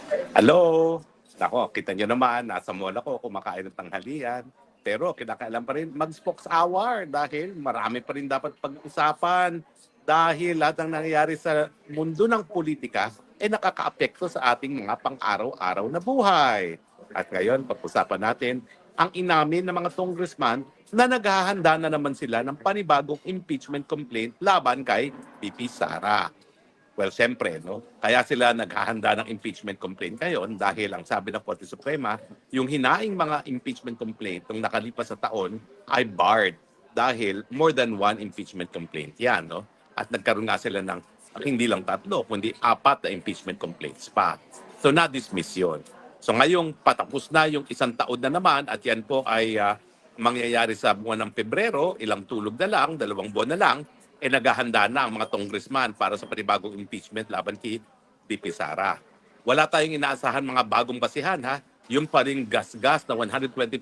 Hello! Nako, kita nyo naman, nasa mall ako, kumakain ng tanghalian. Pero kinakailan pa rin mag-spokes hour dahil marami pa rin dapat pag-usapan. Dahil lahat ng nangyayari sa mundo ng politika ay nakakaapekto sa ating mga pang-araw-araw na buhay. At ngayon, pag-usapan natin ang inamin ng mga congressman na naghahanda na naman sila ng panibagong impeachment complaint laban kay VP Sara. Well, siyempre, no? Kaya sila naghahanda ng impeachment complaint ngayon dahil ang sabi ng Korte Suprema, yung hinaing mga impeachment complaint nung nakalipas sa taon ay barred dahil more than one impeachment complaint yan, no? At nagkaroon nga sila ng hindi lang tatlo, kundi apat na impeachment complaints pa. So, na-dismiss yun. So, ngayong patapos na yung isang taon na naman at yan po ay mangyayari sa buwan ng Pebrero, ilang tulog na lang, 2 buwan na lang, naghahanda na ang mga congressman para sa panibagong impeachment laban kay VP Sara. Wala tayong inaasahan mga bagong basihan ha. Yung pa rin gas-gas na 125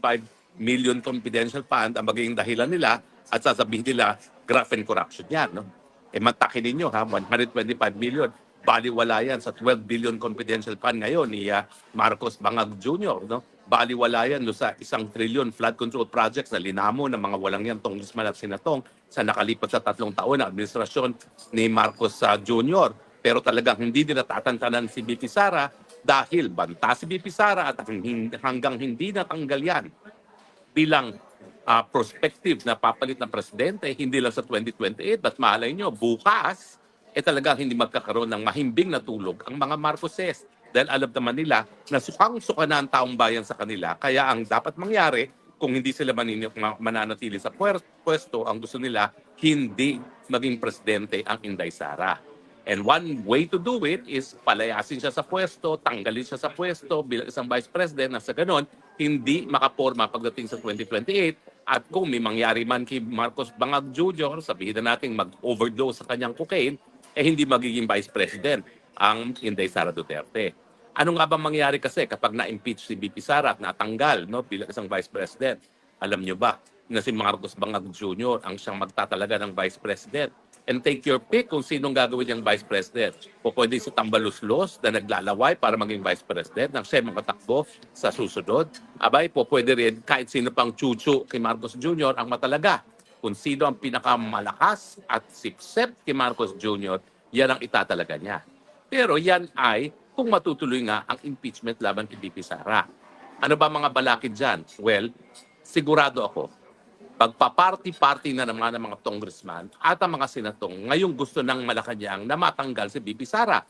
million confidential fund ang magiging dahilan nila at sasabihin nila graft and corruption yan. No? Mantakin ninyo ha, 125 million. Baliwala yan sa 12 billion confidential fund ngayon ni Marcos Bangag Jr. No? Baliwala yan sa 1 trillion flood control projects na linamo ng mga walang yan congressman at senatong sa nakalipat sa 3 taon na administrasyon ni Marcos Jr. Pero talagang hindi nila tatantanan si BP Sara dahil banta si BP Sara at hanggang hindi natanggal yan bilang prospective na papalit ng presidente, hindi lang sa 2028, but malay nyo, bukas, talagang hindi magkakaroon ng mahimbing na tulog ang mga Marcoses. Dahil alam naman nila na sukang-suka na ang taong bayan sa kanila. Kaya ang dapat mangyari, kung hindi sila mananatili sa pwesto, ang gusto nila, hindi maging presidente ang Inday Sara. And one way to do it is palayasin siya sa pwesto, tanggalin siya sa pwesto bilang isang vice president na sa ganon, hindi makaporma pagdating sa 2028. At kung may mangyari man kay Marcos Bangag Jr., sabihin na natin mag-overdose sa kanyang cocaine, hindi magiging vice president ang Inday Sara Duterte. Ano nga ba mangyari kasi kapag na-impeach si VP Sara at natanggal bilang isang vice president? Alam nyo ba na si Marcos Bangag Jr. ang siyang magtatalaga ng vice president? And take your pick kung sinong gagawin niyang vice president. O pwede si Tambaluslos na naglalaway para maging vice president nang siya makatakbo sa susunod. Abay po pwede rin kahit sino pang chuchu kay Marcos Jr. ang matalaga. Kung sino ang pinakamalakas at sipsep kay Marcos Jr., yan ang itatalaga niya. Pero yan ay kung matutuloy nga ang impeachment laban kay VP Sara. Ano ba mga balakid dyan? Well, sigurado ako, pagpa-party-party na naman ng mga congressman at ang mga senatong ngayong gusto ng Malacanang na matanggal si VP Sara.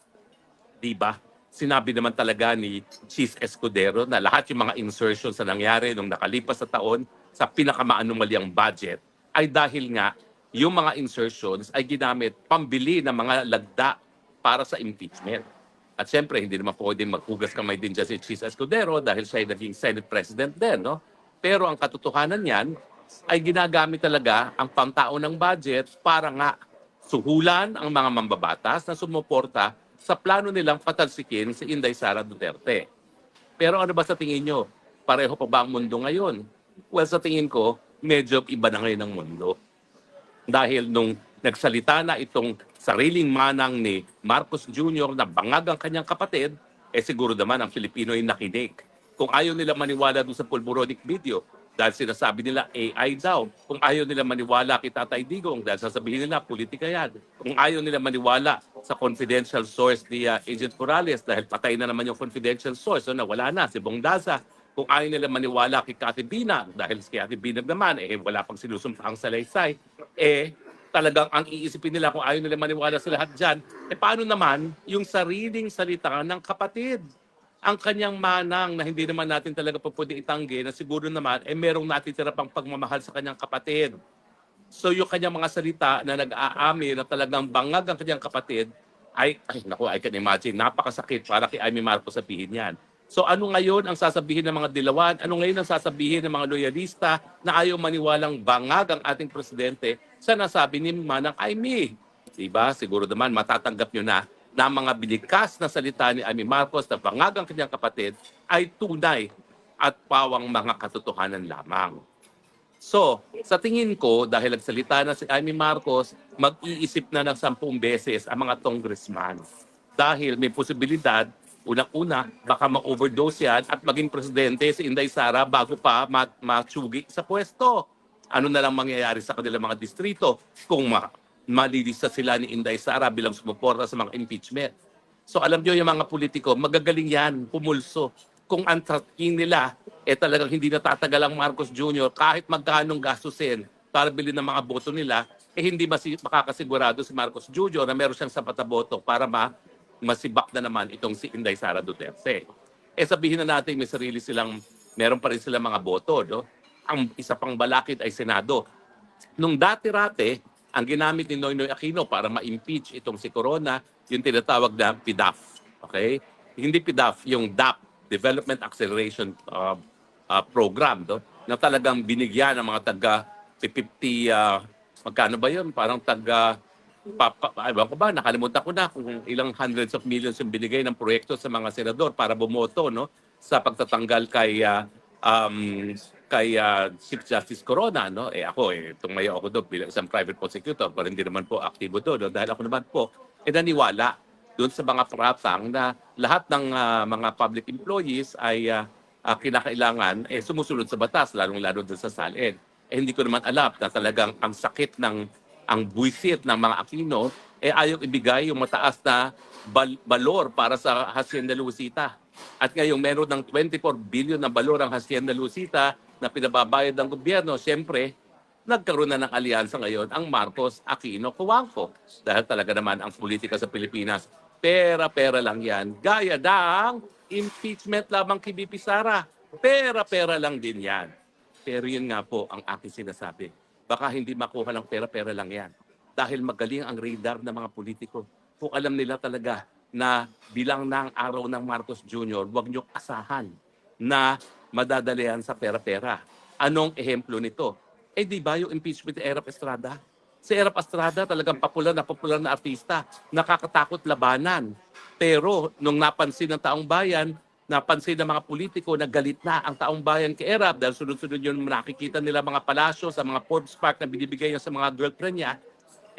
Diba? Sinabi naman talaga ni Cheese Escudero na lahat yung mga insertions na nangyari nung nakalipas sa taon sa pinakamaanumalyang budget ay dahil nga yung mga insertions ay ginamit pambili ng mga lagda para sa impeachment. At siyempre, hindi naman pwedeng maghugas kamay din dyan si Cheese Escudero dahil siya ay naging Senate President din. No? Pero ang katotohanan niyan ay ginagamit talaga ang pangtao ng budget para nga suhulan ang mga mambabatas na sumuporta sa plano nilang patalsikin si Inday Sara Duterte. Pero ano ba sa tingin nyo? Pareho pa ba ang mundo ngayon? Well, sa tingin ko, medyo iba na ngayon ang mundo. Dahil nung nagsalita na itong sariling manang ni Marcos Jr. na bangag ang kanyang kapatid, siguro naman ang Pilipino ay nakinig. Kung ayaw nila maniwala doon sa pulboronic video, dahil sinasabi nila AI daw. Kung ayaw nila maniwala kay Tatay Digong, dahil sasabihin nila politika yan. Kung ayaw nila maniwala sa confidential source ni Agent Morales, dahil patay na naman yung confidential source, so nawala na si Bong Daza. Kung ayaw nila maniwala kay Cathy Binag, dahil si Cathy Binag naman, wala pang sinusumpang salaysay, talagang ang iisipin nila kung ayaw nila maniwala sa lahat dyan, paano naman yung sariling salita ng kapatid? Ang kanyang manang na hindi naman natin talaga pa pwede itanggi na siguro naman merong natitira pang pagmamahal sa kanyang kapatid. So yung kanyang mga salita na nag-aami na talagang bangag ang kanyang kapatid, naku, I can imagine, napakasakit para kay Amy Marcos sabihin yan. So ano ngayon ang sasabihin ng mga dilawan? Ano ngayon ang sasabihin ng mga loyalista na ayaw maniwalang bangag ang ating presidente sa nasabi ni Manang Amy? Diba? Siguro naman matatanggap nyo na mga bilikas na salita ni Amy Marcos na bangag ang kanyang kapatid ay tunay at pawang mga katotohanan lamang. So, sa tingin ko, dahil nagsalita na si Amy Marcos, mag-iisip na ng 10 beses ang mga congressman. Dahil may posibilidad Unang-una, baka ma-overdose yan at maging presidente si Inday Sara bago pa matsugi sa pwesto. Ano na lang mangyayari sa kanilang mga distrito kung malilista sila ni Inday Sara bilang sumuporta sa mga impeachment. So alam nyo yung mga politiko, magagaling yan, pumulso. Kung ang tracking nila, talagang hindi natatagal ang Marcos Jr., kahit magkanong gastusin para bilhin ng mga boto nila, hindi makakasigurado si Marcos Jr. na meron siyang sapat na boto para masibak na naman itong si Inday Sara Duterte. Sabihin na natin may sarili silang, meron pa rin silang mga boto. No? Ang isa pang balakid ay Senado. Nung dati-rate, ang ginamit ni Noynoy Aquino para ma-impeach itong si Corona, yung tinatawag na PDAF. Okay? Hindi PDAF, yung DAP, Development Acceleration Program, no? Na talagang binigyan ng mga taga 50, magkano ba yun? Parang taga, ewan ko ba, nakalimutan ko na kung ilang hundreds of millions yung binigay ng proyekto sa mga senador para bumoto, no? Sa pagtatanggal kay Chief Justice Corona, no? Ako, tumayo ako doon bilang isang private prosecutor, pero hindi naman po aktibo doon, no? Dahil ako naman po, naniwala doon sa mga pratang na lahat ng mga public employees ay kinakailangan sumusunod sa batas, lalong-lalo doon sa SALN. Hindi ko naman alam na talagang ang sakit ang buwisit ng mga Aquino, ayaw ibigay yung mataas na balor para sa Hacienda Lucita. At ngayong meron ng 24 billion na balor ang Hacienda Lucita na pinababayad ng gobyerno, siyempre, nagkaroon na ng alyansa ngayon ang Marcos Aquino Cojuangco. Dahil talaga naman ang politika sa Pilipinas, pera-pera lang yan. Gaya ng impeachment lamang kay BP Sara. Pera-pera lang din yan. Pero yun nga po ang aking sinasabi. Baka hindi makuha ng pera-pera lang yan. Dahil magaling ang radar ng mga politiko. Kung alam nila talaga na bilang na ang araw ng Marcos Jr., huwag niyo asahan na madadalian sa pera-pera. Anong ehemplo nito? Di ba yung impeachment ni Erap Estrada? Si Erap Estrada talagang popular na artista. Nakakatakot labanan. Pero nung napansin ng taong bayan, napansin ng mga politiko na galit na ang taong bayan kay Erap dahil sunod-sunod yung nakikita nila mga palasyo sa mga Forbes Park na binibigay niya sa mga girlfriend niya,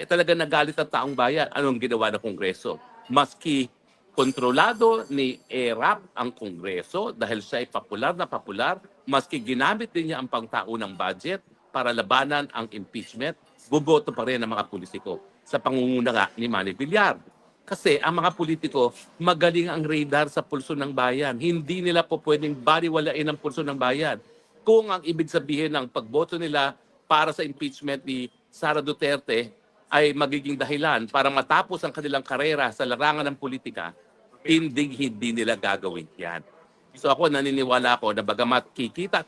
talaga nagalit ang taong bayan. Anong ginawa ng Kongreso? Maski kontrolado ni Erap ang Kongreso dahil siya ay popular, maski ginamit din niya ang pangtaunang budget para labanan ang impeachment, boboto pa rin ang mga politiko sa pangunguna nga ni Manny Villar. Kasi ang mga politiko, magaling ang radar sa pulso ng bayan. Hindi nila po pwedeng baliwalain ang pulso ng bayan. Kung ang ibig sabihin ng pagboto nila para sa impeachment ni Sara Duterte ay magiging dahilan para matapos ang kanilang karera sa larangan ng politika, hindi nila gagawin yan. So ako naniniwala ako na bagamat kikita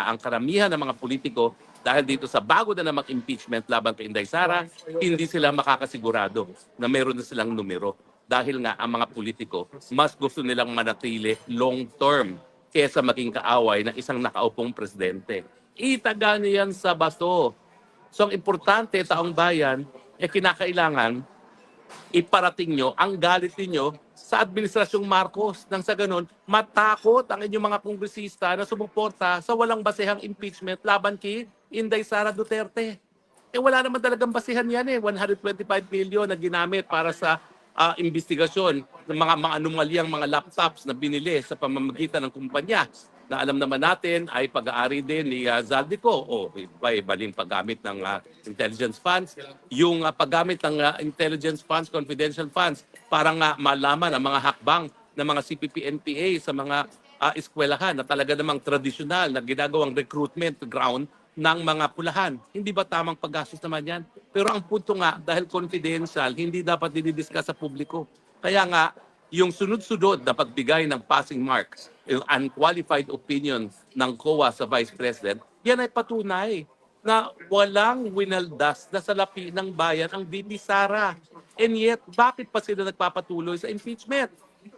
ang karamihan ng mga politiko dahil dito sa bago na namang impeachment laban kay Inday Sara, hindi sila makakasigurado na meron na silang numero. Dahil nga ang mga politiko, mas gusto nilang manatili long term kesa maging kaaway ng isang nakaupong presidente. Itaga niyan sa bato. So ang importante, taong bayan, kinakailangan iparating nyo ang galit ninyo sa Administrasyong Marcos. Nang sa ganun, matakot ang inyong mga kongresista na sumuporta sa walang basehang impeachment laban kay Inday Sara Duterte. Wala naman talagang basihan yan 125 million na ginamit para sa investigasyon ng mga anomalyang mga laptops na binili sa pamamagitan ng kumpanya na alam naman natin ay pag-aari din ni Zaldico o baling paggamit ng intelligence funds. Yung paggamit ng intelligence funds, confidential funds, para nga malaman ang mga hakbang ng mga CPP-NPA sa mga eskwelahan na talaga namang tradisyonal na ginagawang recruitment ground ng mga pulahan. Hindi ba tamang paggastos naman yan? Pero ang punto nga, dahil confidential, hindi dapat dinidiscuss sa publiko. Kaya nga, yung sunod-sunod na pagbigay ng passing marks, yung unqualified opinion ng COA sa Vice President, yan ay patunay na walang winaldas na salapi ng bayan ang VP Sara. And yet, bakit pa sila nagpapatuloy sa impeachment?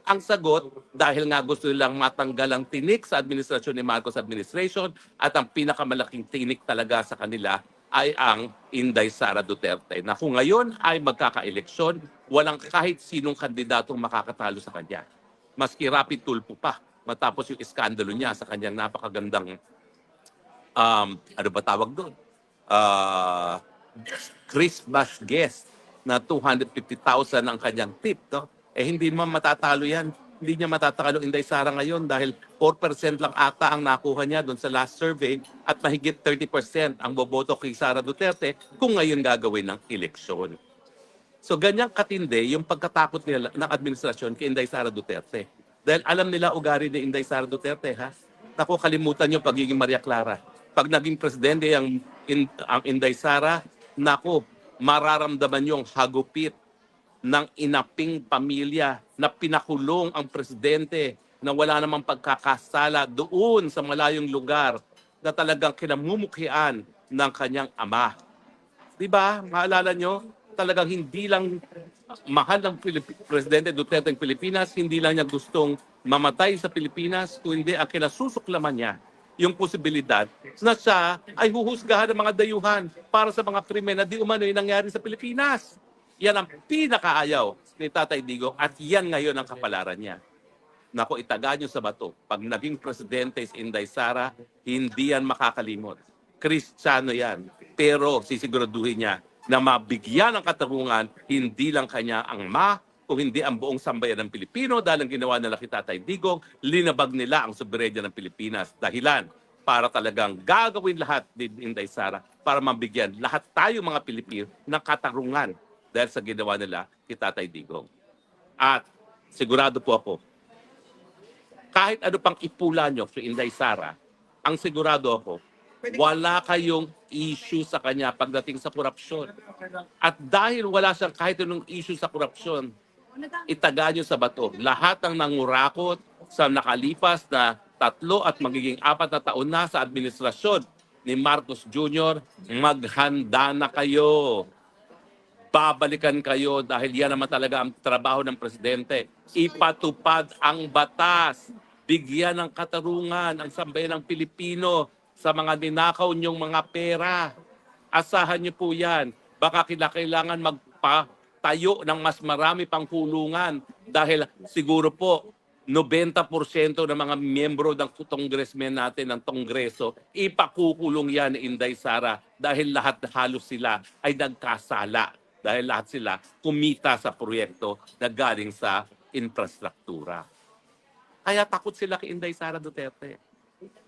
Ang sagot, dahil nga gusto nilang matanggal ang tinik sa administrasyon ni Marcos administration at ang pinakamalaking tinik talaga sa kanila ay ang Inday Sara Duterte na kung ngayon ay magkaka-eleksyon, walang kahit sinong kandidatong makakatalo sa kanya. Maski rapid tulpo pa matapos yung iskandalo niya sa kanyang napakagandang ano ba tawag doon? Christmas guest na 250,000 ang kanyang tip. No? Hindi naman matatalo yan hindi niya matatakalo Inday Sara ngayon dahil 4% lang ata ang nakuha niya doon sa last survey at mahigit 30% ang boboto kay Sara Duterte kung ngayon gagawin ng eleksyon. So ganyang katindi yung pagkatakot nila ng administrasyon kay Inday Sara Duterte. Dahil alam nila ugali ni Inday Sara Duterte, ha? Naku, kalimutan yung pagiging Maria Clara. Pag naging presidente ang Inday Sara, naku, mararamdaman yung hagupit ng inaping pamilya na pinakulong ang presidente na wala namang pagkakasala doon sa malayong lugar na talagang kinamumukhian ng kanyang ama. Di ba? Maalala nyo, talagang hindi lang mahal ng Presidente Duterte ng Pilipinas, hindi lang niya gustong mamatay sa Pilipinas, kundi ang kinasusuklaman niya yung posibilidad na siya ay huhusgahan ng mga dayuhan para sa mga krimen na di umano'y nangyari sa Pilipinas. Yan ang pinakaayaw ni Tatay Digong at yan ngayon ang kapalaran niya. Nako, itaga nyo sa bato. Pag naging presidente si Inday Sara, hindi yan makakalimot. Kristiyano yan. Pero sisiguraduhin niya na mabigyan ng katarungan, hindi lang kanya ang kung hindi ang buong sambayan ng Pilipino dahil ang ginawa nila kay Tatay Digong, linabag nila ang soberenya ng Pilipinas. Dahilan para talagang gagawin lahat ni Inday Sara para mabigyan lahat tayo mga Pilipino ng katarungan dahil sa ginawa nila kay Tatay Digong. At sigurado po ako, kahit ano pang ipula nyo sa Inday Sara, ang sigurado ako, wala kayong issue sa kanya pagdating sa korupsyon. At dahil wala siyang kahit anong issue sa korupsyon, itaga nyo sa bato. Lahat ng nangurakot sa nakalipas na 3 at magiging 4 na taon na sa administrasyon ni Marcos Jr., maghanda na kayo. Babalikan kayo dahil yan naman talaga ang trabaho ng presidente. Ipatupad ang batas. Bigyan ng katarungan ang sambayan ng Pilipino sa mga ninakaw niyong mga pera. Asahan niyo po yan. Baka kailangan magpatayo ng mas marami pang kulungan dahil siguro po 90% ng mga miyembro ng congressmen natin ng Kongreso, ipakukulong yan ni Inday Sara dahil lahat halos sila ay nagkasala. Dahil lahat sila kumita sa proyekto na galing sa infrastruktura. Kaya takot sila kay Inday Sara Duterte.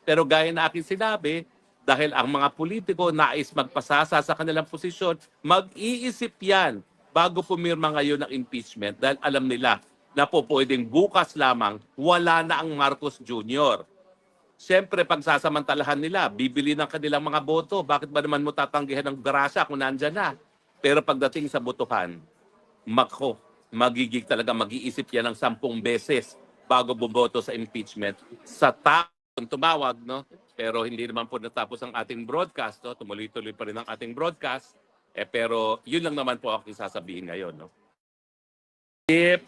Pero gaya na aking sinabi, dahil ang mga politiko nais magpasasa sa kanilang posisyon, mag-iisip yan bago pumirma ngayon ng impeachment dahil alam nila na po pwedeng bukas lamang wala na ang Marcos Jr. Siyempre, pagsasamantalahan nila, bibili ng kanilang mga boto. Bakit ba naman mo tatanggihan ng grasya kung nandyan na? Pero pagdating sa botohan, magiging talaga mag-iisip yan ng 10 beses bago bumoto sa impeachment. Sa taong tumawag, no? Pero hindi naman po natapos ang ating broadcast, no? Tumuloy-tuloy pa rin ang ating broadcast. Pero yun lang naman po ako sasabihin ngayon, no?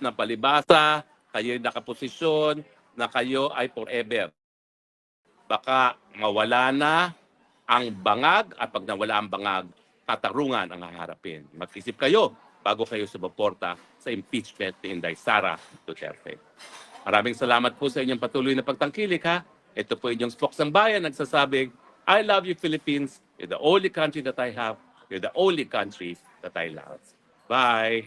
Na palibasa, kayo nakaposisyon, na kayo ay forever. Baka mawala na ang bangag at pag nawala ang bangag, katarungan ang haharapin. Mag-isip kayo bago kayo sumuporta sa impeachment ni Inday Sara Duterte. Maraming salamat po sa inyong patuloy na pagtangkilik, ha. Ito po inyong Spoksang Bayan nagsasabing, I love you Philippines. You're the only country that I have. You're the only country that I love. Bye!